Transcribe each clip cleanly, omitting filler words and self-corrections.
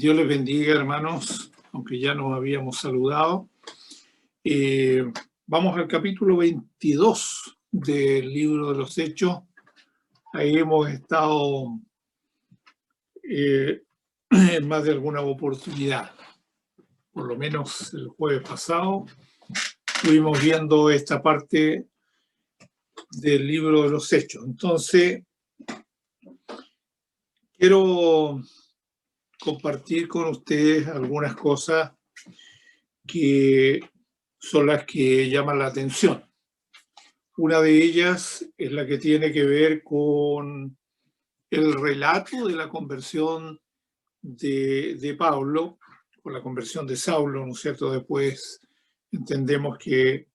Dios les bendiga, hermanos, aunque ya nos habíamos saludado. Vamos al capítulo 22 del libro de los Hechos. Ahí hemos estado en más de alguna oportunidad. Por lo menos el jueves pasado estuvimos viendo esta parte del libro de los Hechos. Entonces, quiero compartir con ustedes algunas cosas que son las que llaman la atención. Una de ellas es la que tiene que ver con el relato de la conversión de Pablo, o la conversión de Saulo, ¿no es cierto? Después entendemos que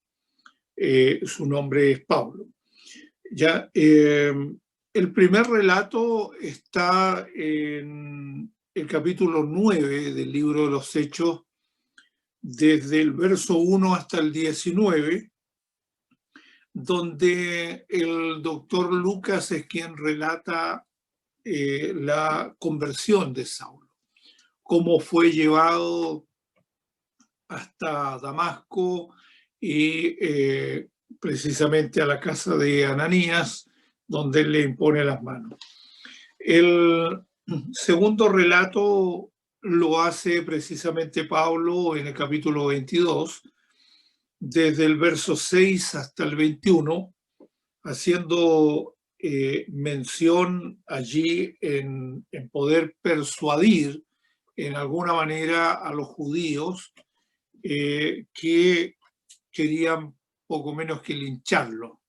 su nombre es Pablo. Ya, el primer relato está en el capítulo 9 del libro de los Hechos, desde el verso 1 hasta el 19, donde el doctor Lucas es quien relata la conversión de Saulo, cómo fue llevado hasta Damasco y precisamente a la casa de Ananías, donde él le impone las manos. El segundo relato lo hace precisamente Pablo en el capítulo 22, desde el verso 6 hasta el 21, haciendo mención allí en poder persuadir en alguna manera a los judíos que querían poco menos que lincharlo.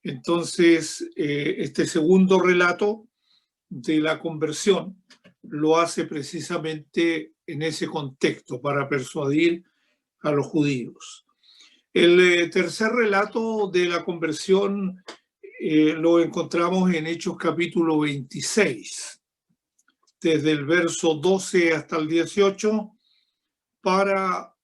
Entonces, este segundo relato de la conversión lo hace precisamente en ese contexto, para persuadir a los judíos. El tercer relato de la conversión lo encontramos en Hechos capítulo 26, desde el verso 12 hasta el 18, para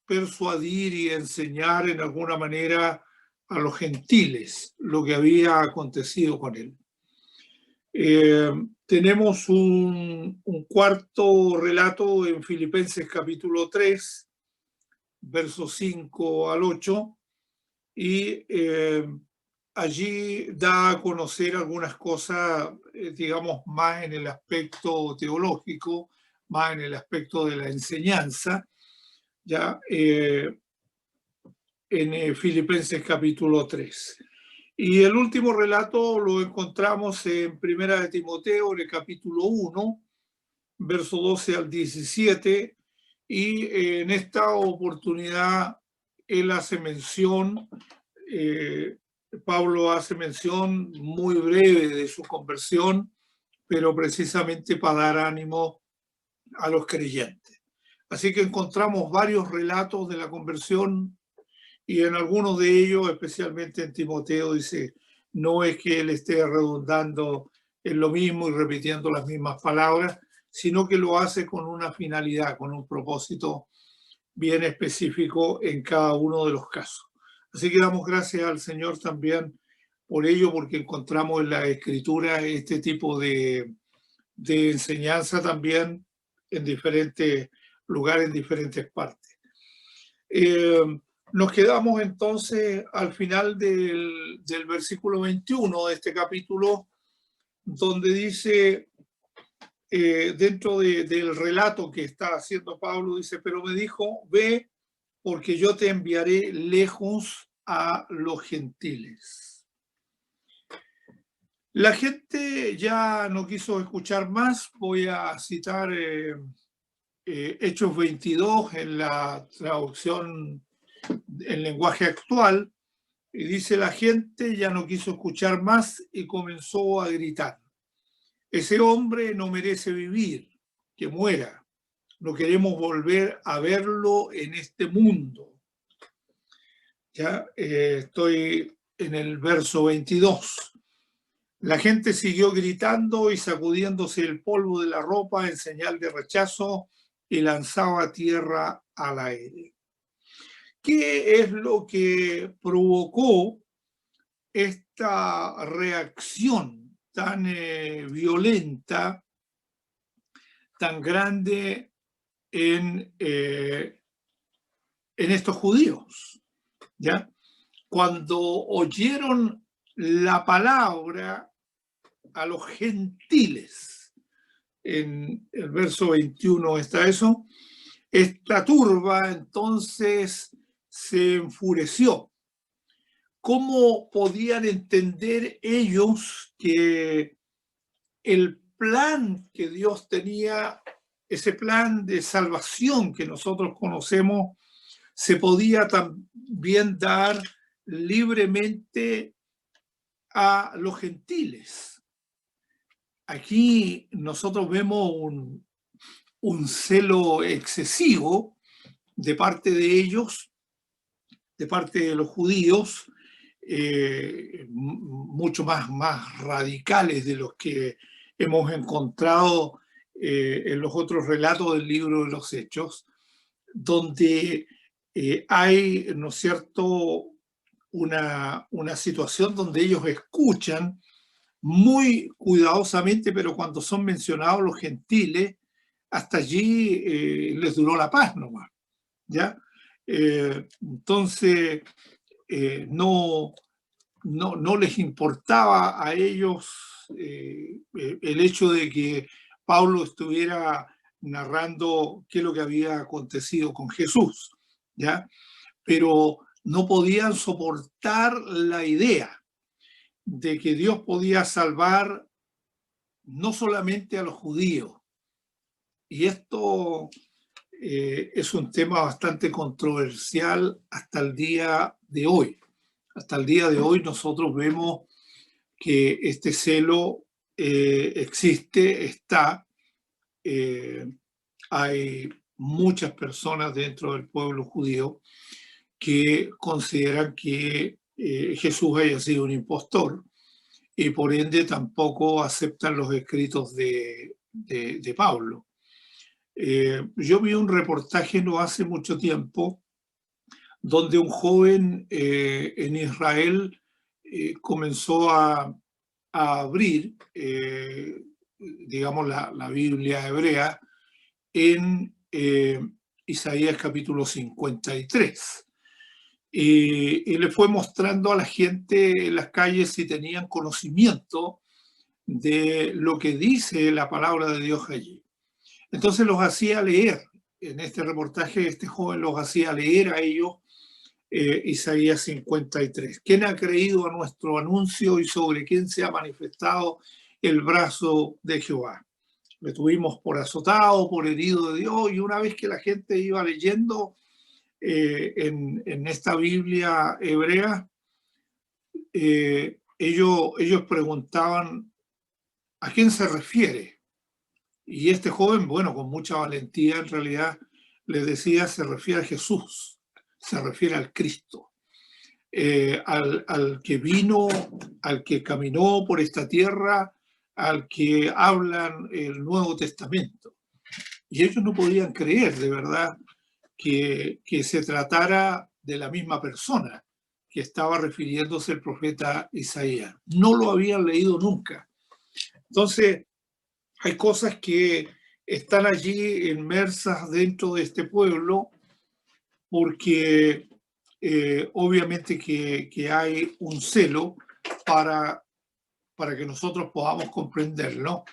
persuadir y enseñar en alguna manera a los gentiles lo que había acontecido con él. Tenemos un cuarto relato en Filipenses capítulo 3, versos 5 al 8, y allí da a conocer algunas cosas, digamos, más en el aspecto teológico, más en el aspecto de la enseñanza, ya en Filipenses capítulo 3. Y el último relato lo encontramos en Primera de Timoteo, en el capítulo 1, verso 12 al 17, y en esta oportunidad él hace mención, Pablo hace mención muy breve de su conversión, pero precisamente para dar ánimo a los creyentes. Así que encontramos varios relatos de la conversión, y en algunos de ellos, especialmente en Timoteo, dice, no es que él esté redundando en lo mismo y repitiendo las mismas palabras, sino que lo hace con una finalidad, con un propósito bien específico en cada uno de los casos. Así que damos gracias al Señor también por ello, porque encontramos en la Escritura este tipo de enseñanza también en diferentes lugares, en diferentes partes. Nos quedamos entonces al final del versículo 21 de este capítulo, donde dice, dentro del relato que está haciendo Pablo, dice, pero me dijo, ve, porque yo te enviaré lejos a los gentiles. La gente ya no quiso escuchar más. Voy a citar Hechos 22 en la traducción en lenguaje actual, y dice, la gente ya no quiso escuchar más y comenzó a gritar, ese hombre no merece vivir, que muera, no queremos volver a verlo en este mundo. Ya estoy en el verso 22. La gente siguió gritando y sacudiéndose el polvo de la ropa en señal de rechazo y lanzaba tierra al aire. ¿Qué es lo que provocó esta reacción tan violenta tan grande en estos judíos, ¿ya? Cuando oyeron la palabra a los gentiles, en el verso 21 está eso, esta turba entonces se enfureció. ¿Cómo podían entender ellos que el plan que Dios tenía, ese plan de salvación que nosotros conocemos, se podía también dar libremente a los gentiles? Aquí nosotros vemos un celo excesivo de parte de ellos, de parte de los judíos, mucho más radicales de los que hemos encontrado en los otros relatos del libro de los Hechos, donde hay, ¿no es cierto?, una situación donde ellos escuchan muy cuidadosamente, pero cuando son mencionados los gentiles, hasta allí les duró la paz nomás, ¿ya? Entonces, no les importaba a ellos el hecho de que Pablo estuviera narrando qué es lo que había acontecido con Jesús, ¿ya? Pero no podían soportar la idea de que Dios podía salvar no solamente a los judíos. Y esto es un tema bastante controversial hasta el día de hoy. Hasta el día de hoy nosotros vemos que este celo existe, está. Hay muchas personas dentro del pueblo judío que consideran que Jesús haya sido un impostor y por ende tampoco aceptan los escritos de Pablo. Yo vi un reportaje no hace mucho tiempo donde un joven en Israel comenzó a abrir, digamos, la Biblia hebrea en Isaías capítulo 53. Y le fue mostrando a la gente en las calles si tenían conocimiento de lo que dice la palabra de Dios allí. Entonces los hacía leer. En este reportaje este joven los hacía leer a ellos Isaías 53. ¿Quién ha creído a nuestro anuncio y sobre quién se ha manifestado el brazo de Jehová? Le tuvimos por azotado, por herido de Dios, y una vez que la gente iba leyendo en esta Biblia hebrea, ellos preguntaban ¿a quién se refiere? Y este joven, bueno, con mucha valentía en realidad le decía, se refiere a Jesús, se refiere al Cristo, al que vino, al que caminó por esta tierra, al que hablan el Nuevo Testamento. Y ellos no podían creer de verdad que se tratara de la misma persona que estaba refiriéndose el profeta Isaías. No lo habían leído nunca. Entonces, hay cosas que están allí inmersas dentro de este pueblo porque obviamente que hay un celo para que nosotros podamos comprenderlo,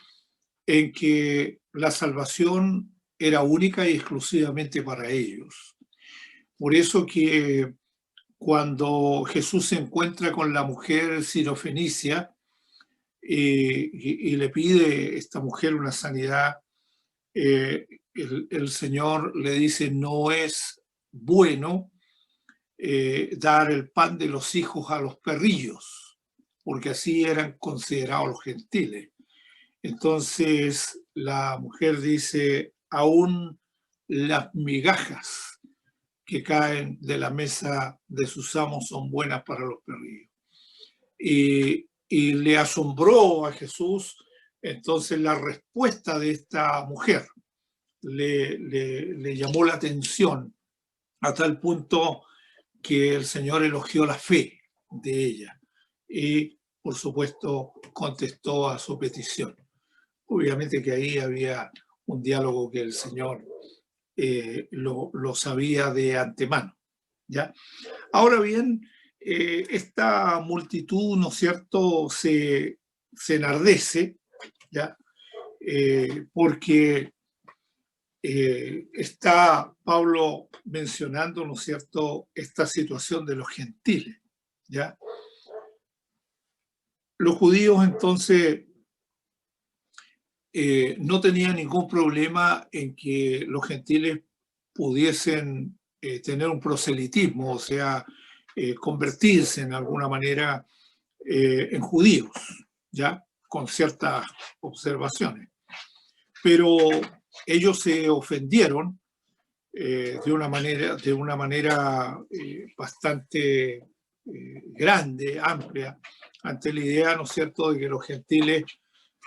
en que la salvación era única y exclusivamente para ellos. Por eso que cuando Jesús se encuentra con la mujer sirofenicia y le pide a esta mujer una sanidad, el Señor le dice, no es bueno dar el pan de los hijos a los perrillos, porque así eran considerados los gentiles. Entonces la mujer dice, aún las migajas que caen de la mesa de sus amos son buenas para los perrillos. Y le asombró a Jesús entonces la respuesta de esta mujer. Le llamó la atención a tal punto que el Señor elogió la fe de ella y, por supuesto, contestó a su petición. Obviamente que ahí había un diálogo que el Señor lo sabía de antemano, ¿ya? Ahora bien, esta multitud, ¿no es cierto?, se enardece, ¿ya? Porque está Pablo mencionando, ¿no es cierto?, esta situación de los gentiles, ¿ya? Los judíos entonces no tenían ningún problema en que los gentiles pudiesen tener un proselitismo, o sea, convertirse en alguna manera en judíos, ¿ya? Con ciertas observaciones. Pero ellos se ofendieron de una manera bastante grande, amplia, ante la idea, ¿no es cierto?, de que los gentiles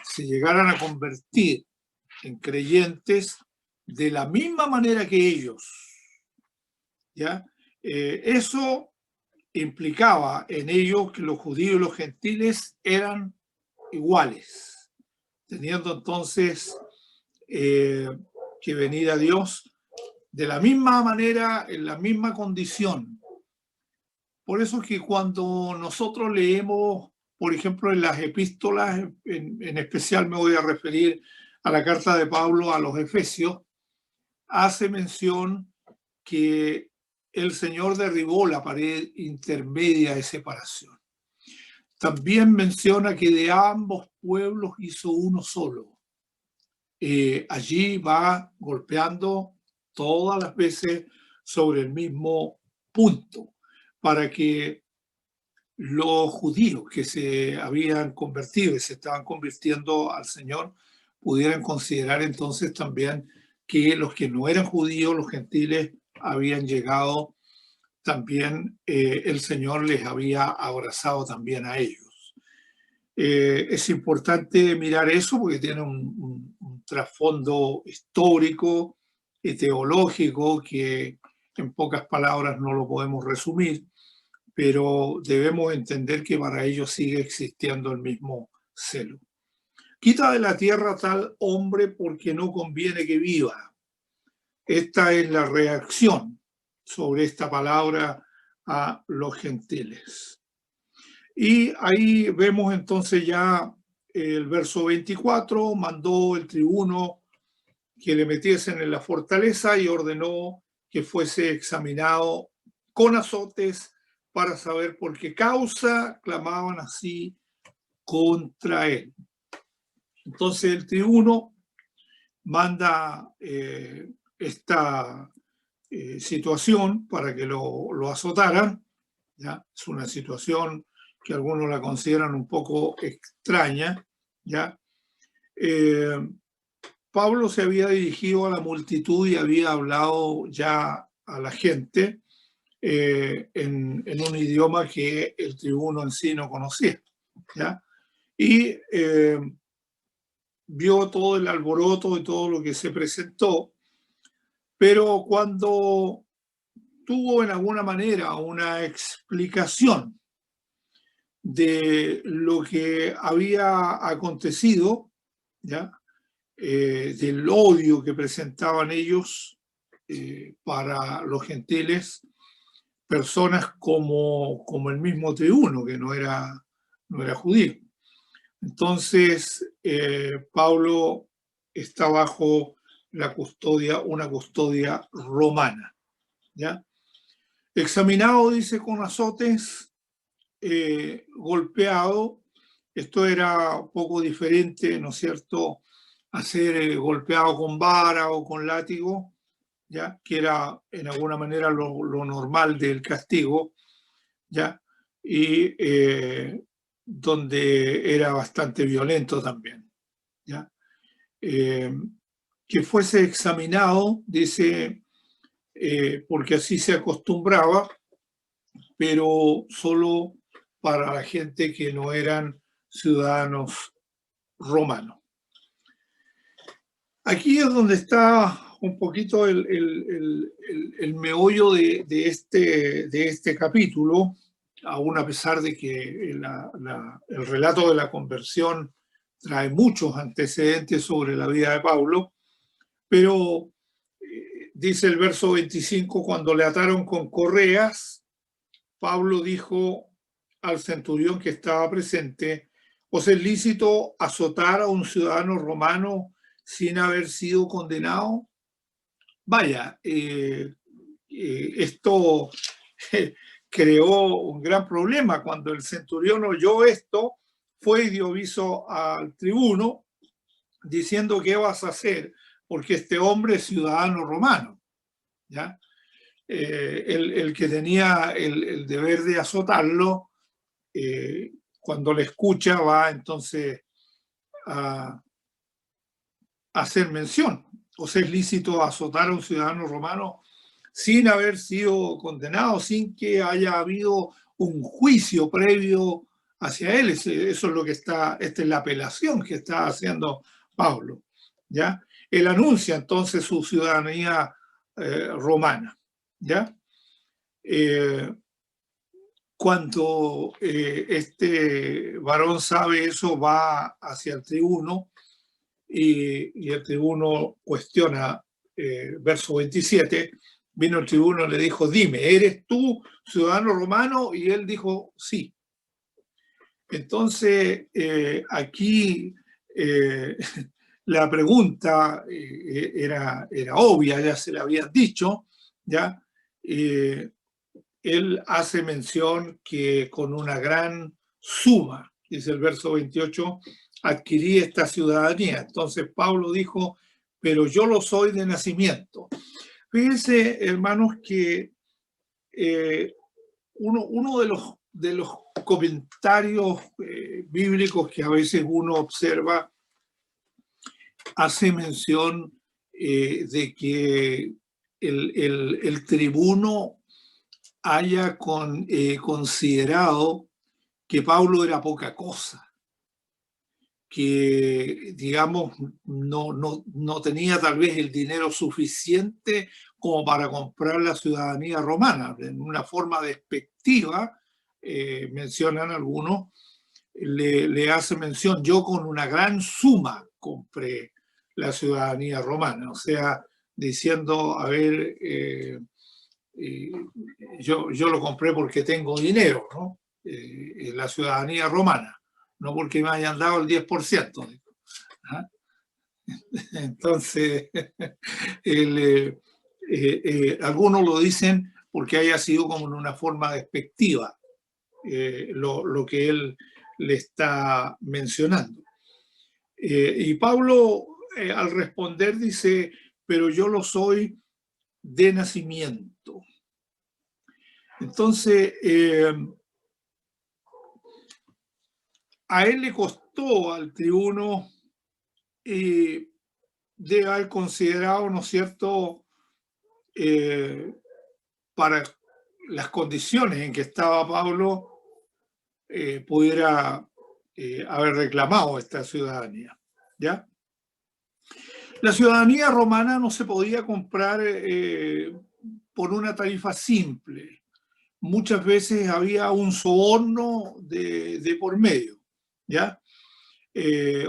se llegaran a convertir en creyentes de la misma manera que ellos, ¿ya? Eso implicaba en ellos que los judíos y los gentiles eran iguales, teniendo entonces que venir a Dios de la misma manera, en la misma condición. Por eso es que cuando nosotros leemos, por ejemplo, en las epístolas, en especial me voy a referir a la carta de Pablo a los Efesios, hace mención que el Señor derribó la pared intermedia de separación. También menciona que de ambos pueblos hizo uno solo. Allí va golpeando todas las veces sobre el mismo punto, para que los judíos que se habían convertido y se estaban convirtiendo al Señor pudieran considerar entonces también que los que no eran judíos, los gentiles, habían llegado también, el Señor les había abrazado también a ellos. Es importante mirar eso porque tiene un trasfondo histórico y teológico que en pocas palabras no lo podemos resumir, pero debemos entender que para ellos sigue existiendo el mismo celo. Quita de la tierra tal hombre porque no conviene que viva. Esta es la reacción sobre esta palabra a los gentiles. Y ahí vemos entonces ya el verso 24, mandó el tribuno que le metiesen en la fortaleza y ordenó que fuese examinado con azotes para saber por qué causa clamaban así contra él. Entonces el tribuno manda esta situación para que lo azotaran, ¿ya? Es una situación que algunos la consideran un poco extraña, ¿ya? Pablo se había dirigido a la multitud y había hablado ya a la gente en un idioma que el tribuno en sí no conocía, ¿ya? Y vio todo el alboroto y todo lo que se presentó, pero cuando tuvo en alguna manera una explicación de lo que había acontecido, ¿ya? Del odio que presentaban ellos para los gentiles, personas como el mismo tribuno, que no era judío. Entonces, Pablo está bajo una custodia romana, ¿ya? Examinado, dice, con azotes, golpeado. Esto era un poco diferente, ¿no es cierto?, a ser golpeado con vara o con látigo, ¿ya? Que era en alguna manera lo normal del castigo, ¿ya? Y donde era bastante violento también, ¿ya? Que fuese examinado, dice, porque así se acostumbraba, pero solo para la gente que no eran ciudadanos romanos. Aquí es donde está un poquito el meollo de este capítulo, aún a pesar de que el relato de la conversión trae muchos antecedentes sobre la vida de Pablo. Pero dice el verso 25, cuando le ataron con correas, Pablo dijo al centurión que estaba presente: ¿os es lícito azotar a un ciudadano romano sin haber sido condenado? Vaya, esto creó un gran problema. Cuando el centurión oyó esto, fue y dio aviso al tribuno diciendo: ¿qué vas a hacer? Porque este hombre es ciudadano romano, ¿ya? El que tenía el deber de azotarlo, cuando le escucha, va entonces a hacer mención. ¿O sea, es lícito azotar a un ciudadano romano sin haber sido condenado, sin que haya habido un juicio previo hacia él? Eso es lo que esta es la apelación que está haciendo Pablo, ¿ya? Él anuncia entonces su ciudadanía romana, ¿ya? Cuando este varón sabe eso, va hacia el tribuno y el tribuno cuestiona, verso 27, vino el tribuno y le dijo: dime, ¿eres tú ciudadano romano? Y él dijo: sí. Entonces, aquí la pregunta era obvia, ya se la habían dicho, ¿ya? Él hace mención que con una gran suma, dice el verso 28, adquirí esta ciudadanía. Entonces Pablo dijo: pero yo lo soy de nacimiento. Fíjense, hermanos, que uno de los comentarios bíblicos que a veces uno observa hace mención de que el tribuno haya considerado que Pablo era poca cosa, que, digamos, no tenía tal vez el dinero suficiente como para comprar la ciudadanía romana. En una forma despectiva, mencionan algunos, le hace mención: yo con una gran suma compré la ciudadanía romana. O sea, diciendo: a ver, yo lo compré porque tengo dinero, ¿no? La ciudadanía romana, no porque me hayan dado el 10%. ¿Ah? Entonces, algunos lo dicen porque haya sido como en una forma despectiva lo que él le está mencionando. Y Pablo, al responder, dice: pero yo lo soy de nacimiento. Entonces, a él le costó, al tribuno, de haber considerado, ¿no es cierto?, para las condiciones en que estaba Pablo, pudiera haber reclamado esta ciudadanía, ¿ya? La ciudadanía romana no se podía comprar por una tarifa simple. Muchas veces había un soborno de por medio, ¿ya?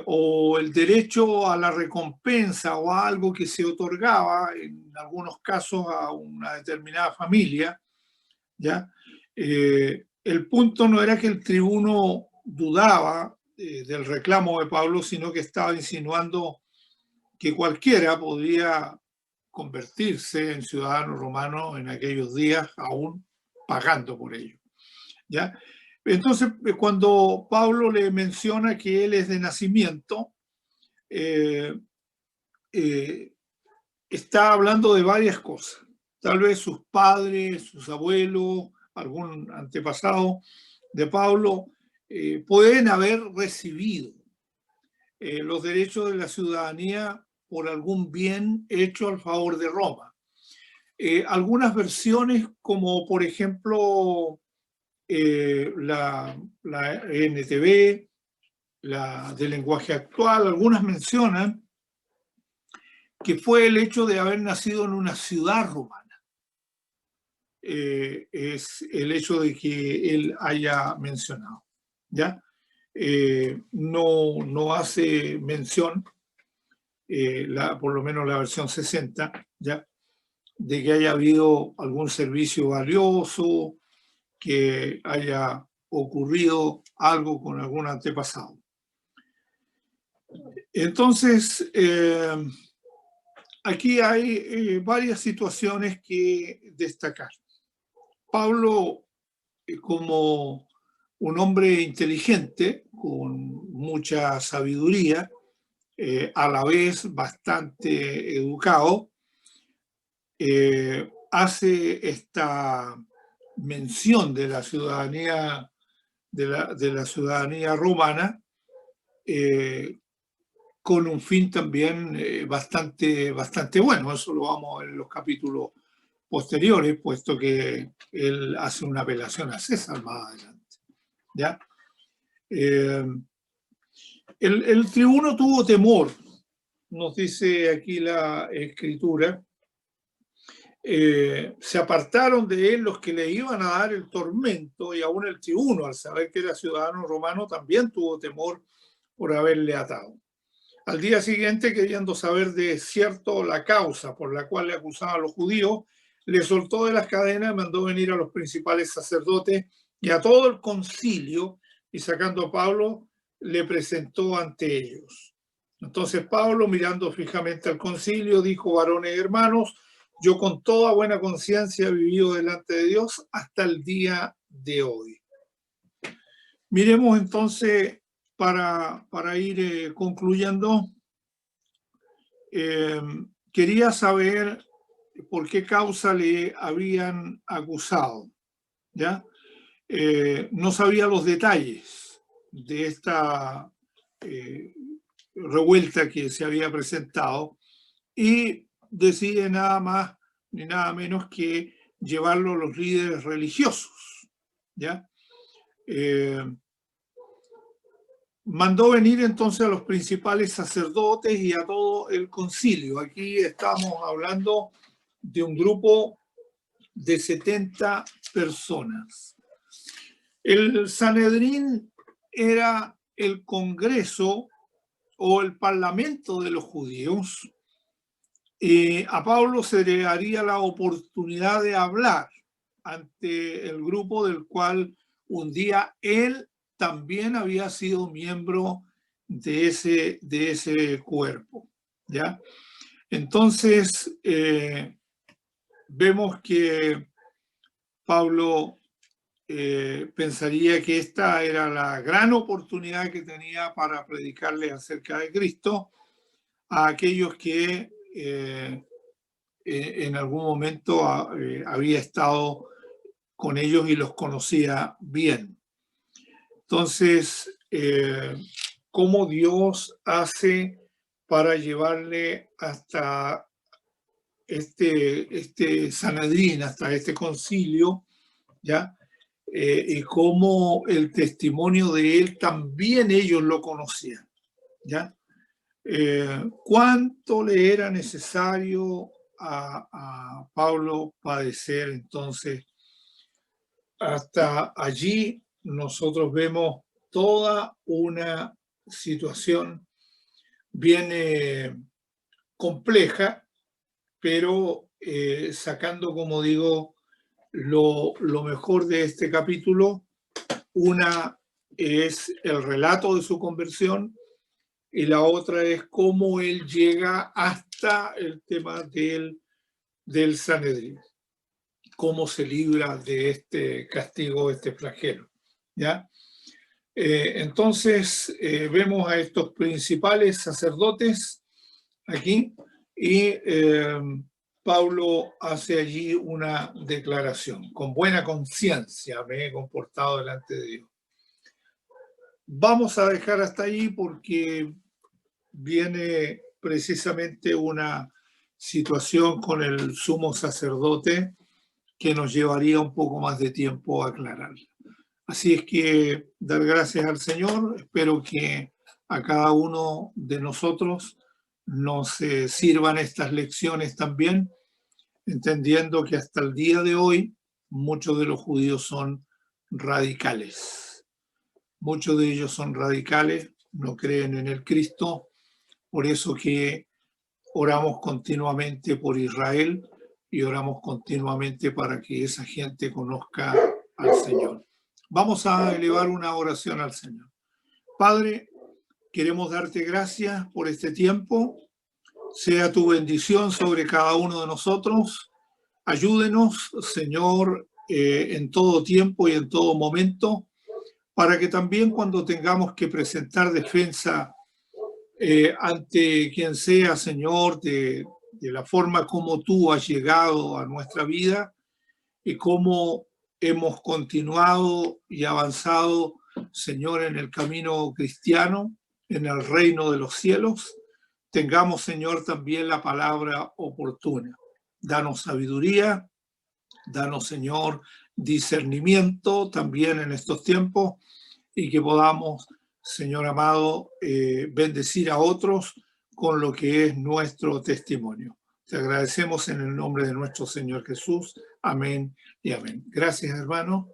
O el derecho a la recompensa o a algo que se otorgaba en algunos casos a una determinada familia, ¿ya? El punto no era que el tribuno dudaba del reclamo de Pablo, sino que estaba insinuando que cualquiera podía convertirse en ciudadano romano en aquellos días, aún pagando por ello, ¿ya? Entonces, cuando Pablo le menciona que él es de nacimiento, está hablando de varias cosas. Tal vez sus padres, sus abuelos, algún antepasado de Pablo, pueden haber recibido los derechos de la ciudadanía por algún bien hecho al favor de Roma. Algunas versiones, como por ejemplo la NTV, la del lenguaje actual, algunas mencionan que fue el hecho de haber nacido en una ciudad romana. Es el hecho de que él haya mencionado, ¿ya? No hace mención por lo menos la versión 60, ¿ya? De que haya habido algún servicio valioso, que haya ocurrido algo con algún antepasado. Entonces, aquí hay varias situaciones que destacar. Pablo, como un hombre inteligente, con mucha sabiduría, a la vez bastante educado, hace esta mención de la ciudadanía, de la ciudadanía romana, con un fin también bastante bueno. Eso lo vamos a ver en los capítulos posteriores, puesto que él hace una apelación a César más adelante, ¿ya? El tribuno tuvo temor, nos dice aquí la escritura. Se apartaron de él los que le iban a dar el tormento, y aún el tribuno, al saber que era ciudadano romano, también tuvo temor por haberle atado. Al día siguiente, queriendo saber de cierto la causa por la cual le acusaban a los judíos, le soltó de las cadenas, mandó venir a los principales sacerdotes y a todo el concilio, y sacando a Pablo, le presentó ante ellos. Entonces Pablo, mirando fijamente al concilio, dijo: varones y hermanos, yo con toda buena conciencia he vivido delante de Dios hasta el día de hoy. Miremos entonces, para ir concluyendo, quería saber por qué causa le habían acusado, ¿ya? No sabía los detalles de esta revuelta que se había presentado, y decide nada más ni nada menos que llevarlo a los líderes religiosos, ¿ya? Mandó venir entonces a los principales sacerdotes y a todo el concilio. Aquí estamos hablando de un grupo de 70 personas. El Sanedrín era el Congreso o el Parlamento de los judíos. A Pablo se le daría la oportunidad de hablar ante el grupo del cual un día él también había sido miembro de ese cuerpo, ¿ya? Entonces, vemos que Pablo pensaría que esta era la gran oportunidad que tenía para predicarle acerca de Cristo a aquellos que en algún momento había estado con ellos y los conocía bien. Entonces, ¿cómo Dios hace para llevarle hasta este Sanedrín, hasta este concilio, ¿ya? Y cómo el testimonio de él también ellos lo conocían, ¿ya? ¿Cuánto le era necesario a Pablo padecer entonces? Hasta allí nosotros vemos toda una situación bien compleja, pero sacando, como digo, lo mejor de este capítulo. Una es el relato de su conversión y la otra es cómo él llega hasta el tema del Sanedrín, cómo se libra de este castigo, este flagelo, ¿ya? Entonces vemos a estos principales sacerdotes aquí y Pablo hace allí una declaración: con buena conciencia me he comportado delante de Dios. Vamos a dejar hasta ahí porque viene precisamente una situación con el sumo sacerdote que nos llevaría un poco más de tiempo a aclarar. Así es que dar gracias al Señor. Espero que a cada uno de nosotros nos sirvan estas lecciones también, entendiendo que hasta el día de hoy muchos de los judíos son radicales. Muchos de ellos son radicales, no creen en el Cristo, por eso que oramos continuamente por Israel y oramos continuamente para que esa gente conozca al Señor. Vamos a elevar una oración al Señor. Padre, queremos darte gracias por este tiempo. Sea tu bendición sobre cada uno de nosotros. Ayúdenos, Señor, en todo tiempo y en todo momento, para que también cuando tengamos que presentar defensa ante quien sea, Señor, de la forma como tú has llegado a nuestra vida y cómo hemos continuado y avanzado, Señor, en el camino cristiano, en el reino de los cielos, tengamos, Señor, también la palabra oportuna. Danos sabiduría, danos, Señor, discernimiento también en estos tiempos y que podamos, Señor amado, bendecir a otros con lo que es nuestro testimonio. Te agradecemos en el nombre de nuestro Señor Jesús. Amén y amén. Gracias, hermano.